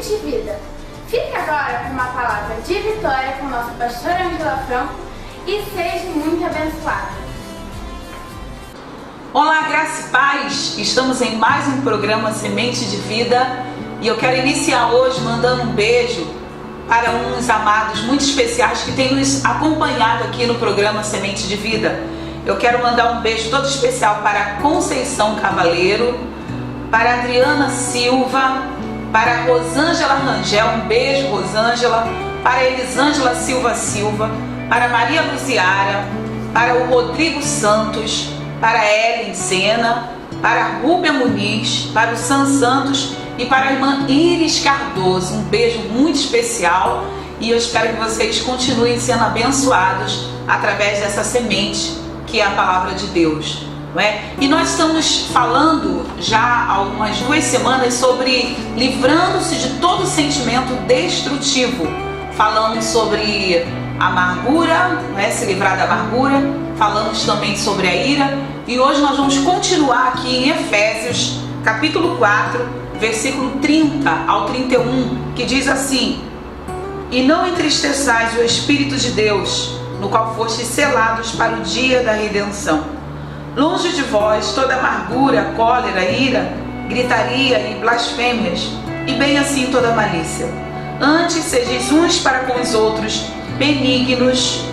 Semente de Vida. Fique agora com uma palavra de vitória com nossa pastora Angela Franco e seja muito abençoada. Olá, graça e paz! Estamos em mais um programa Semente de Vida e eu quero iniciar hoje mandando um beijo para uns amados muito especiais que têm nos acompanhado aqui no programa Semente de Vida. Eu quero mandar um beijo todo especial para a Conceição Cavaleiro, para a Adriana Silva, para a Rosângela Rangel, um beijo Rosângela, para a Elisângela Silva, para a Maria Luziara, para o Rodrigo Santos, para a Ellen Sena, para a Rúbia Muniz, para o Sam Santos e para a irmã Iris Cardoso. Um beijo muito especial e eu espero que vocês continuem sendo abençoados através dessa semente que é a palavra de Deus, não é? E nós estamos falando já há algumas 2 semanas sobre livrando-se de todo sentimento destrutivo. Falamos sobre amargura, não é? Se livrar da amargura. Falamos também sobre a ira. E hoje nós vamos continuar aqui em Efésios, capítulo 4, versículo 30 ao 31, que diz assim: E não entristeçais o Espírito de Deus, no qual fostes selados para o dia da redenção. Longe de vós toda amargura, cólera, ira, gritaria e blasfêmias, e bem assim toda malícia. Antes sejais uns para com os outros, benignos,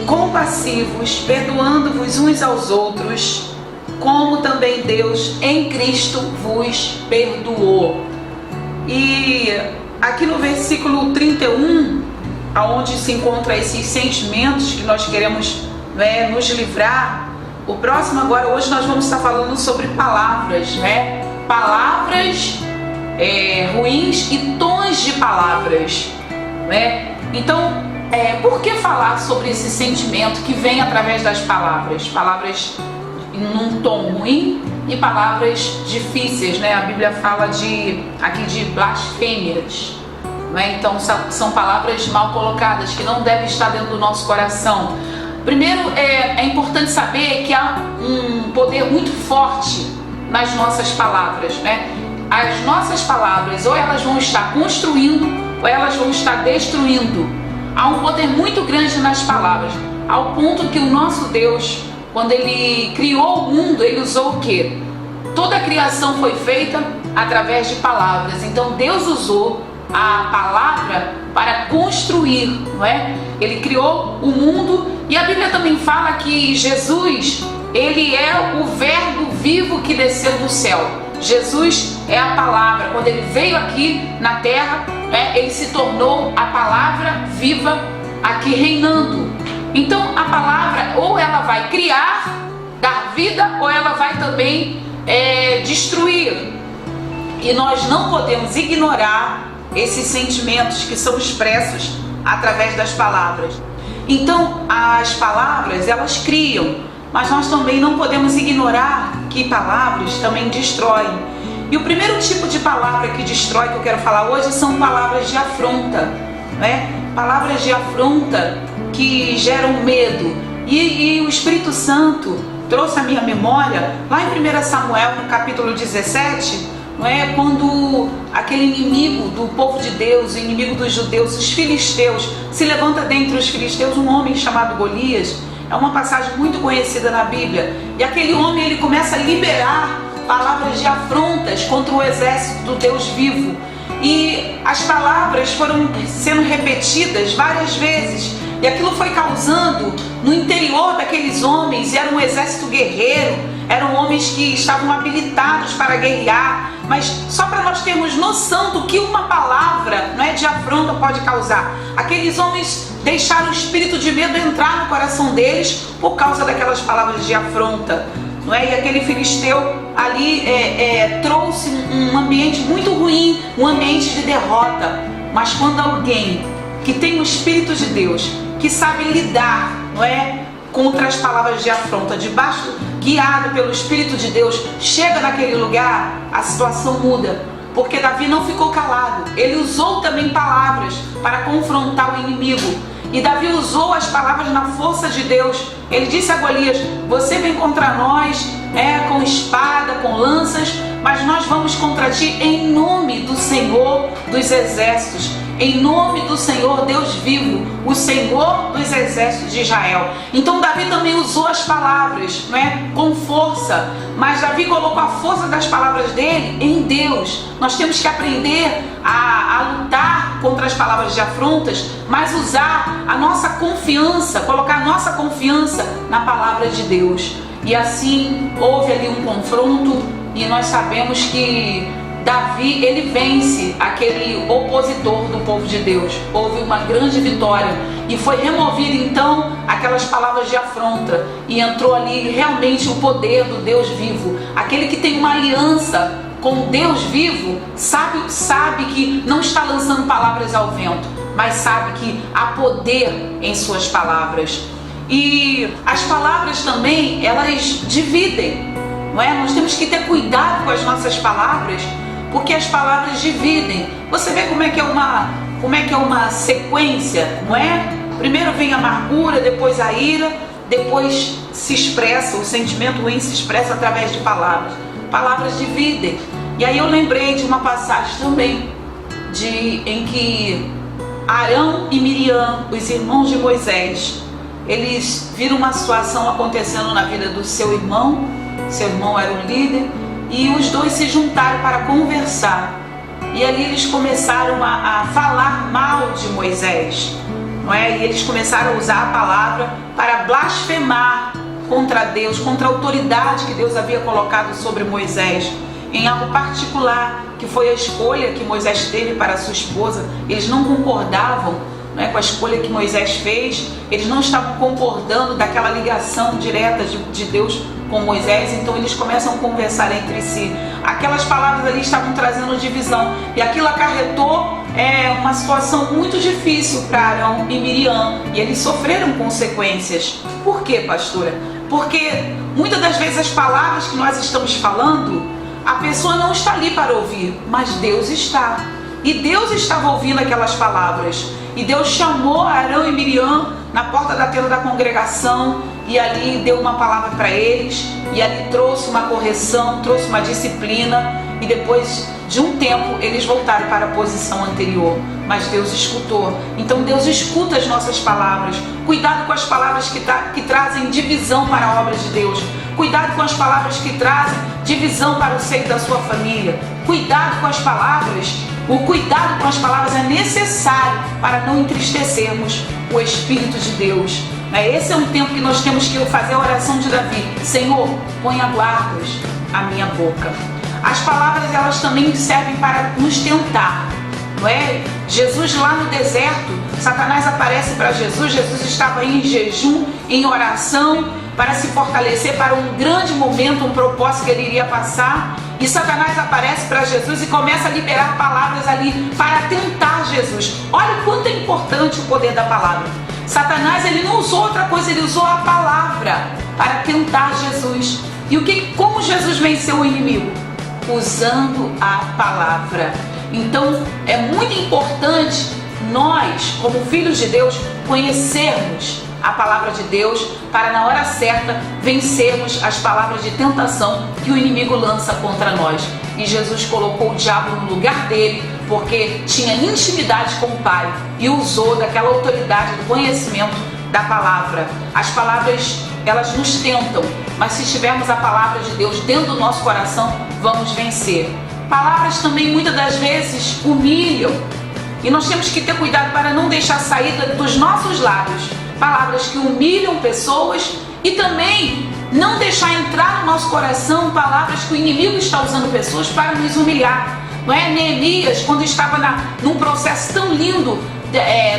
compassivos, perdoando-vos uns aos outros, como também Deus em Cristo vos perdoou. E aqui no versículo 31, aonde se encontram esses sentimentos que nós queremos, né, nos livrar. O próximo agora, hoje nós vamos estar falando sobre palavras, né? Palavras ruins e tons de palavras, né? Então, por que falar sobre esse sentimento que vem através das palavras? Palavras num tom ruim e palavras difíceis, né? A Bíblia fala aqui de blasfêmias, né? Então são palavras mal colocadas que não devem estar dentro do nosso coração. Primeiro, é importante saber que há um poder muito forte nas nossas palavras, né? As nossas palavras, ou elas vão estar construindo, ou elas vão estar destruindo. Há um poder muito grande nas palavras, ao ponto que o nosso Deus, quando Ele criou o mundo, Ele usou o quê? Toda a criação foi feita através de palavras. Então Deus usou a palavra para construir, não é? Ele criou o mundo e a Bíblia também fala que Jesus, Ele é o verbo vivo que desceu do céu. Jesus é a palavra. Quando Ele veio aqui na terra, né, Ele se tornou a palavra viva aqui reinando. Então a palavra ou ela vai criar, dar vida, ou ela vai também destruir. E nós não podemos ignorar esses sentimentos que são expressos através das palavras. Então as palavras, elas criam, mas nós também não podemos ignorar que palavras também destroem. E o primeiro tipo de palavra que destrói, que eu quero falar hoje, são palavras de afronta, né? Palavras de afronta que geram medo. E o Espírito Santo trouxe à minha memória, lá em 1 Samuel, no capítulo 17, não é? Quando aquele inimigo do povo de Deus, o inimigo dos judeus, os filisteus, se levanta dentre os filisteus um homem chamado Golias. É uma passagem muito conhecida na Bíblia. E aquele homem, ele começa a liberar palavras de afrontas contra o exército do Deus vivo. E as palavras foram sendo repetidas várias vezes. E aquilo foi causando no interior daqueles homens, era um exército guerreiro, eram homens que estavam habilitados para guerrear, mas só para nós termos noção do que uma palavra, não é, de afronta pode causar. Aqueles homens deixaram o espírito de medo entrar no coração deles por causa daquelas palavras de afronta, não é? E aquele filisteu ali trouxe um ambiente muito ruim, um ambiente de derrota. Mas quando alguém que tem o Espírito de Deus, que sabe lidar, não é, contra as palavras de afronta, guiado pelo Espírito de Deus, chega naquele lugar, a situação muda. Porque Davi não ficou calado, ele usou também palavras para confrontar o inimigo. E Davi usou as palavras na força de Deus. Ele disse a Golias: você vem contra nós com espada, com lanças, mas nós vamos contra ti em nome do Senhor dos exércitos, em nome do Senhor Deus vivo, o Senhor dos exércitos de Israel. Então Davi também usou as palavras, não é? Com força, mas Davi colocou a força das palavras dele em Deus. Nós temos que aprender a lutar contra as palavras de afrontas, mas usar a nossa confiança, colocar a nossa confiança na palavra de Deus. E assim houve ali um confronto, e nós sabemos que Davi, ele vence aquele opositor do povo de Deus. Houve uma grande vitória e foi removido então aquelas palavras de afronta, e entrou ali realmente o poder do Deus vivo. Aquele que tem uma aliança com Deus vivo sabe que não está lançando palavras ao vento, mas sabe que há poder em suas palavras. E as palavras também, elas dividem, não é? Nós temos que ter cuidado com as nossas palavras, porque as palavras dividem. Você vê como é que é uma sequência, não é? Primeiro vem a amargura, depois a ira, depois se expressa, o sentimento ruim se expressa através de palavras. Palavras dividem. E aí eu lembrei de uma passagem também, em que Arão e Miriam, os irmãos de Moisés, eles viram uma situação acontecendo na vida do seu irmão era um líder, e os dois se juntaram para conversar. E ali eles começaram a falar mal de Moisés, não é? E eles começaram a usar a palavra para blasfemar contra Deus, contra a autoridade que Deus havia colocado sobre Moisés, em algo particular, que foi a escolha que Moisés teve para a sua esposa. Eles não concordavam, né, com a escolha que Moisés fez, eles não estavam concordando daquela ligação direta de Deus com Moisés. Então eles começam a conversar entre si. Aquelas palavras ali estavam trazendo divisão, e aquilo acarretou uma situação muito difícil para Arão e Miriam, e eles sofreram consequências. Por quê, pastora? Porque muitas das vezes as palavras que nós estamos falando, a pessoa não está ali para ouvir, mas Deus está. E Deus estava ouvindo aquelas palavras. E Deus chamou Arão e Miriam na porta da tenda da congregação, e ali deu uma palavra para eles, e ali trouxe uma correção, trouxe uma disciplina, e depois de um tempo eles voltaram para a posição anterior. Mas Deus escutou. Então Deus escuta as nossas palavras. Cuidado com as palavras que trazem divisão para a obra de Deus. Cuidado com as palavras que trazem divisão para o seio da sua família. Cuidado com as palavras. O cuidado com as palavras é necessário para não entristecermos o Espírito de Deus. Esse é um tempo que nós temos que fazer a oração de Davi. Senhor, ponha guardas à minha boca. As palavras, elas também servem para nos tentar, não é? Jesus lá no deserto, Satanás aparece para Jesus. Jesus estava em jejum, em oração, para se fortalecer para um grande momento, um propósito que ele iria passar. E Satanás aparece para Jesus e começa a liberar palavras ali para tentar Jesus. Olha o quanto é importante o poder da palavra. Satanás, ele não usou outra coisa, ele usou a palavra para tentar Jesus. E como Jesus venceu o inimigo? Usando a palavra. Então é muito importante nós, como filhos de Deus, conhecermos a palavra de Deus, para na hora certa vencermos as palavras de tentação que o inimigo lança contra nós. E Jesus colocou o diabo no lugar dele, porque tinha intimidade com o Pai, e usou daquela autoridade, do conhecimento da palavra. As palavras, elas nos tentam, mas se tivermos a palavra de Deus dentro do nosso coração, vamos vencer. Palavras também muitas das vezes humilham, e nós temos que ter cuidado para não deixar sair dos nossos lábios palavras que humilham pessoas, e também não deixar entrar no nosso coração palavras que o inimigo está usando pessoas para nos humilhar. Não é? Neemias, quando estava num processo tão lindo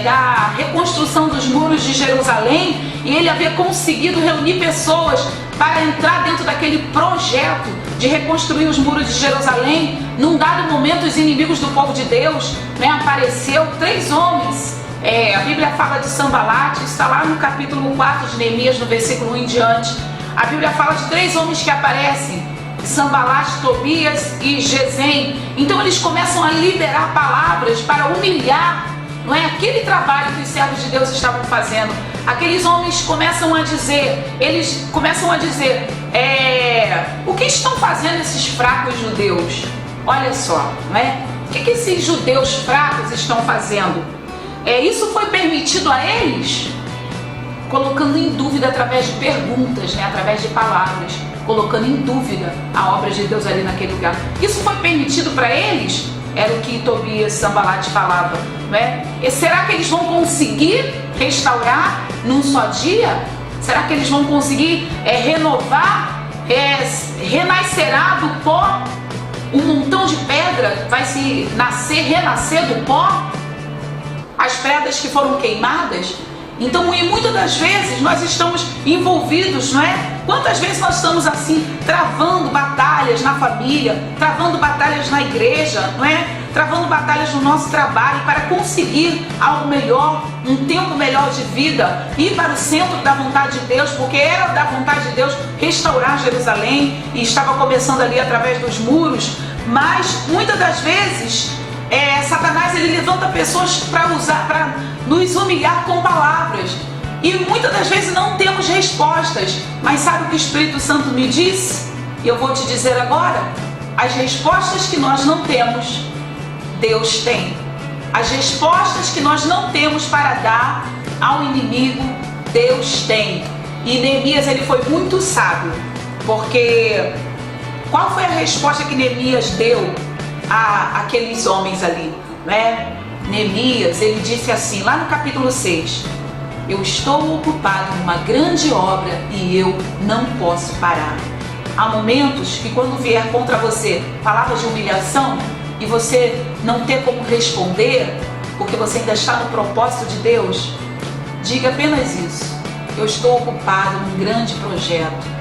da reconstrução dos muros de Jerusalém, e ele havia conseguido reunir pessoas para entrar dentro daquele projeto de reconstruir os muros de Jerusalém. Num dado momento, os inimigos do povo de Deus, apareceu 3 homens. A Bíblia fala de Sambalate, está lá no capítulo 4 de Neemias, no versículo 1 em diante. A Bíblia fala de 3 homens que aparecem: Sambalate, Tobias e Gesem. Então eles começam a liberar palavras para humilhar, não é, aquele trabalho que os servos de Deus estavam fazendo. Aqueles homens começam a dizer, o que que estão fazendo esses fracos judeus? Olha só, não é? O que esses judeus fracos estão fazendo? Isso foi permitido a eles? Colocando em dúvida através de perguntas, né? Através de palavras, colocando em dúvida a obra de Deus ali naquele lugar. Isso foi permitido para eles? Era o que Tobias Sanballat falava, não é? E será que eles vão conseguir restaurar num só dia? Será que eles vão conseguir renovar, renascerá do pó? Um montão de pedra vai se renascer do pó? As pedras que foram queimadas? Então, e muitas das vezes nós estamos envolvidos, não é? Quantas vezes nós estamos assim, travando batalhas na família, travando batalhas na igreja, não é? Travando batalhas no nosso trabalho para conseguir algo melhor, um tempo melhor de vida, ir para o centro da vontade de Deus, porque era da vontade de Deus restaurar Jerusalém e estava começando ali através dos muros, mas muitas das vezes Satanás ele levanta pessoas para nos humilhar com palavras. E muitas das vezes não temos respostas. Mas sabe o que o Espírito Santo me disse? E eu vou te dizer agora. As respostas que nós não temos, Deus tem. As respostas que nós não temos para dar ao inimigo, Deus tem. E Neemias ele foi muito sábio. Porque qual foi a resposta que Neemias deu àqueles homens ali, né? Neemias, ele disse assim, lá no capítulo 6, eu estou ocupado numa grande obra e eu não posso parar. Há momentos que quando vier contra você palavras de humilhação e você não ter como responder, porque você ainda está no propósito de Deus, diga apenas isso, eu estou ocupado num grande projeto.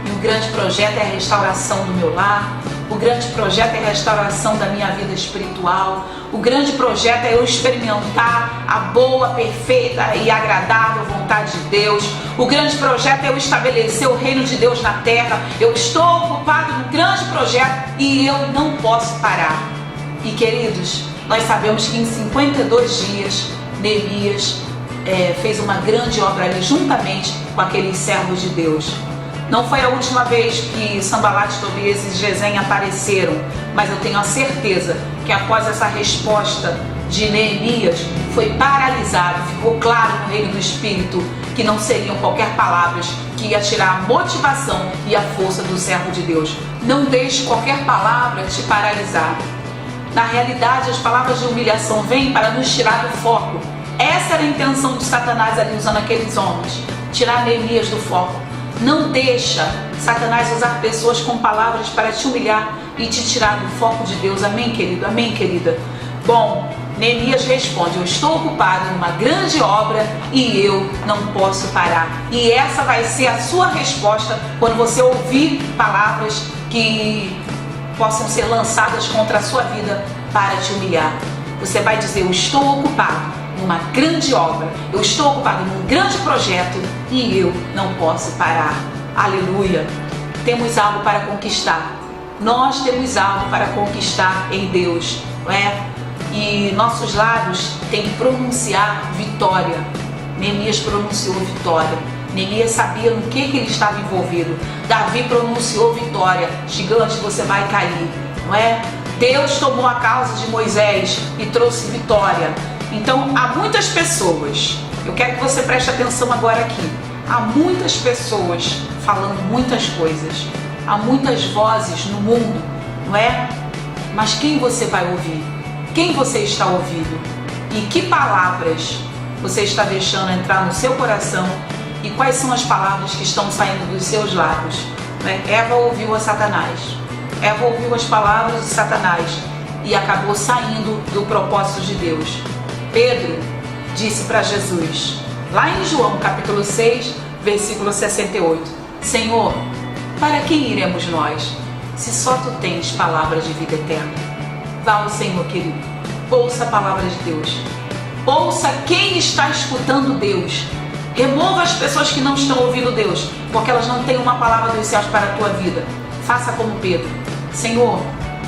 E o grande projeto é a restauração do meu lar, o grande projeto é a restauração da minha vida espiritual, o grande projeto é eu experimentar a boa, perfeita e agradável vontade de Deus, o grande projeto é eu estabelecer o reino de Deus na terra. Eu estou ocupado num grande projeto e eu não posso parar. E queridos, nós sabemos que em 52 dias Neemias fez uma grande obra ali juntamente com aqueles servos de Deus. Não foi a última vez que Sanballat, Tobias e Gesem apareceram, mas eu tenho a certeza que após essa resposta de Neemias foi paralisado, ficou claro no reino do Espírito que não seriam qualquer palavras que ia tirar a motivação e a força do servo de Deus. Não deixe qualquer palavra te paralisar. Na realidade, as palavras de humilhação vêm para nos tirar do foco. Essa era a intenção de Satanás ali usando aqueles homens, tirar Neemias do foco. Não deixa Satanás usar pessoas com palavras para te humilhar e te tirar do foco de Deus. Amém, querido? Amém, querida? Bom, Neemias responde, eu estou ocupado numa grande obra e eu não posso parar. E essa vai ser a sua resposta quando você ouvir palavras que possam ser lançadas contra a sua vida para te humilhar. Você vai dizer, eu estou ocupado numa grande obra, eu estou ocupado num grande projeto e eu não posso parar. Aleluia! Temos algo para conquistar. Nós temos algo para conquistar em Deus, não é? E nossos lábios têm que pronunciar vitória. Neemias pronunciou vitória. Neemias sabia no que ele estava envolvido. Davi pronunciou vitória. Gigante, você vai cair, não é? Deus tomou a causa de Moisés e trouxe vitória. Então, há muitas pessoas, eu quero que você preste atenção agora aqui, há muitas pessoas falando muitas coisas, há muitas vozes no mundo, não é? Mas quem você vai ouvir? Quem você está ouvindo? E que palavras você está deixando entrar no seu coração? E quais são as palavras que estão saindo dos seus lábios? Eva ouviu a Satanás, Eva ouviu as palavras de Satanás e acabou saindo do propósito de Deus. Pedro disse para Jesus, lá em João capítulo 6, versículo 68, Senhor, para quem iremos nós, se só Tu tens palavra de vida eterna? Vá ao Senhor, querido, ouça a palavra de Deus, ouça quem está escutando Deus, remova as pessoas que não estão ouvindo Deus, porque elas não têm uma palavra dos céus para a tua vida. Faça como Pedro, Senhor,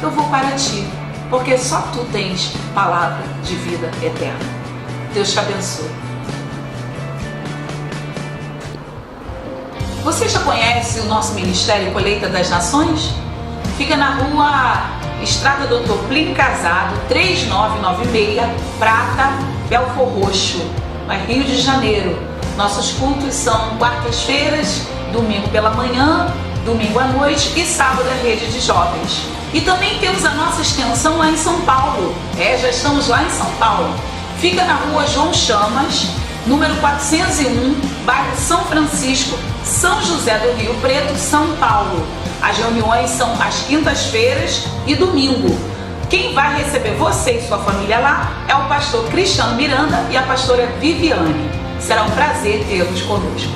eu vou para Ti, porque só Tu tens palavra de vida eterna. Deus te abençoe. Você já conhece o nosso Ministério Colheita das Nações? Fica na rua Estrada Doutor Plínio Casado, 3996, Prata, Belfor Roxo, no Rio de Janeiro. Nossos cultos são quartas-feiras, domingo pela manhã, domingo à noite e sábado a rede de jovens. E também temos a nossa extensão lá em São Paulo. Já estamos lá em São Paulo. Fica na rua João Chamas, número 401, bairro São Francisco, São José do Rio Preto, São Paulo. As reuniões são às quintas-feiras e domingo. Quem vai receber você e sua família lá é o pastor Cristiano Miranda e a pastora Viviane. Será um prazer tê-los conosco.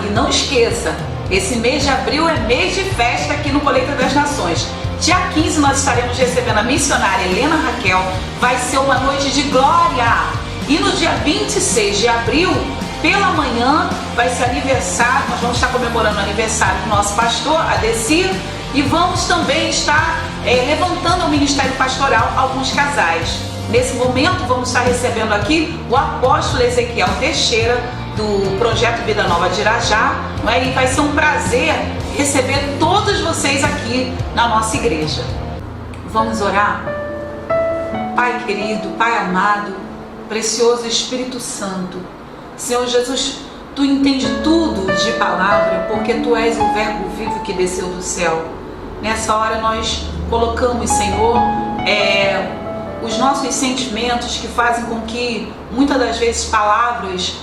E não esqueça, esse mês de abril é mês de festa aqui no Colheita das Nações. Dia 15 nós estaremos recebendo a missionária Helena Raquel. Vai ser uma noite de glória. E no dia 26 de abril, pela manhã, vai ser aniversário. Nós vamos estar comemorando o aniversário do nosso pastor, Adecir. E vamos também estar levantando ao ministério pastoral alguns casais. Nesse momento vamos estar recebendo aqui o apóstolo Ezequiel Teixeira, do Projeto Vida Nova de Irajá, e vai ser um prazer receber todos vocês aqui na nossa igreja. Vamos orar? Pai querido, Pai amado, precioso Espírito Santo, Senhor Jesus, Tu entende tudo de palavra, porque Tu és o verbo vivo que desceu do céu. Nessa hora nós colocamos, Senhor, os nossos sentimentos que fazem com que muitas das vezes palavras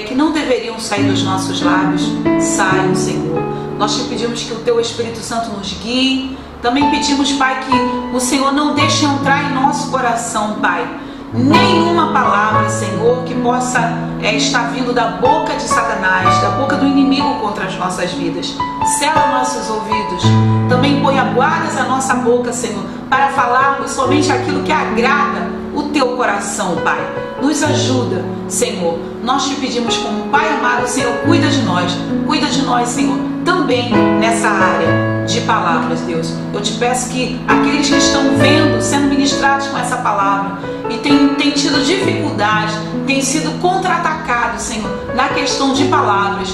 que não deveriam sair dos nossos lábios saiam, Senhor. Nós te pedimos que o Teu Espírito Santo nos guie. Também pedimos, Pai, que o Senhor não deixe entrar em nosso coração, Pai, nenhuma palavra, Senhor, que possa estar vindo da boca de Satanás, da boca do inimigo contra as nossas vidas. Sela nossos ouvidos. Também ponha guardas à nossa boca, Senhor, para falarmos somente aquilo que agrada o Teu coração, Pai. Nos ajuda, Senhor. Nós te pedimos como Pai amado, Senhor, cuida de nós, Senhor, também nessa área de palavras, Deus. Eu te peço que aqueles que estão vendo, sendo ministrados com essa palavra e têm tido dificuldade, têm sido contra-atacados, Senhor, na questão de palavras,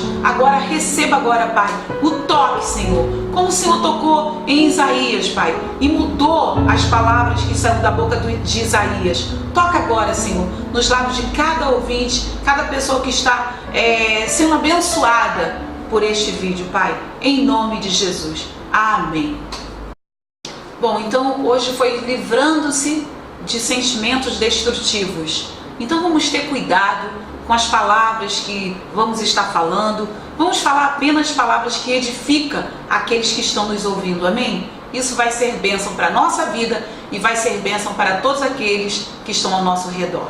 receba agora, Pai, o toque, Senhor, como o Senhor tocou em Isaías, Pai, e mudou as palavras que saíram da boca de Isaías. Toca agora, Senhor, nos lábios de cada ouvinte, cada pessoa que está sendo abençoada por este vídeo, Pai, em nome de Jesus. Amém. Bom, então hoje foi livrando-se de sentimentos destrutivos. Então vamos ter cuidado com as palavras que vamos estar falando. Vamos falar apenas palavras que edificam aqueles que estão nos ouvindo. Amém? Isso vai ser bênção para a nossa vida e vai ser bênção para todos aqueles que estão ao nosso redor.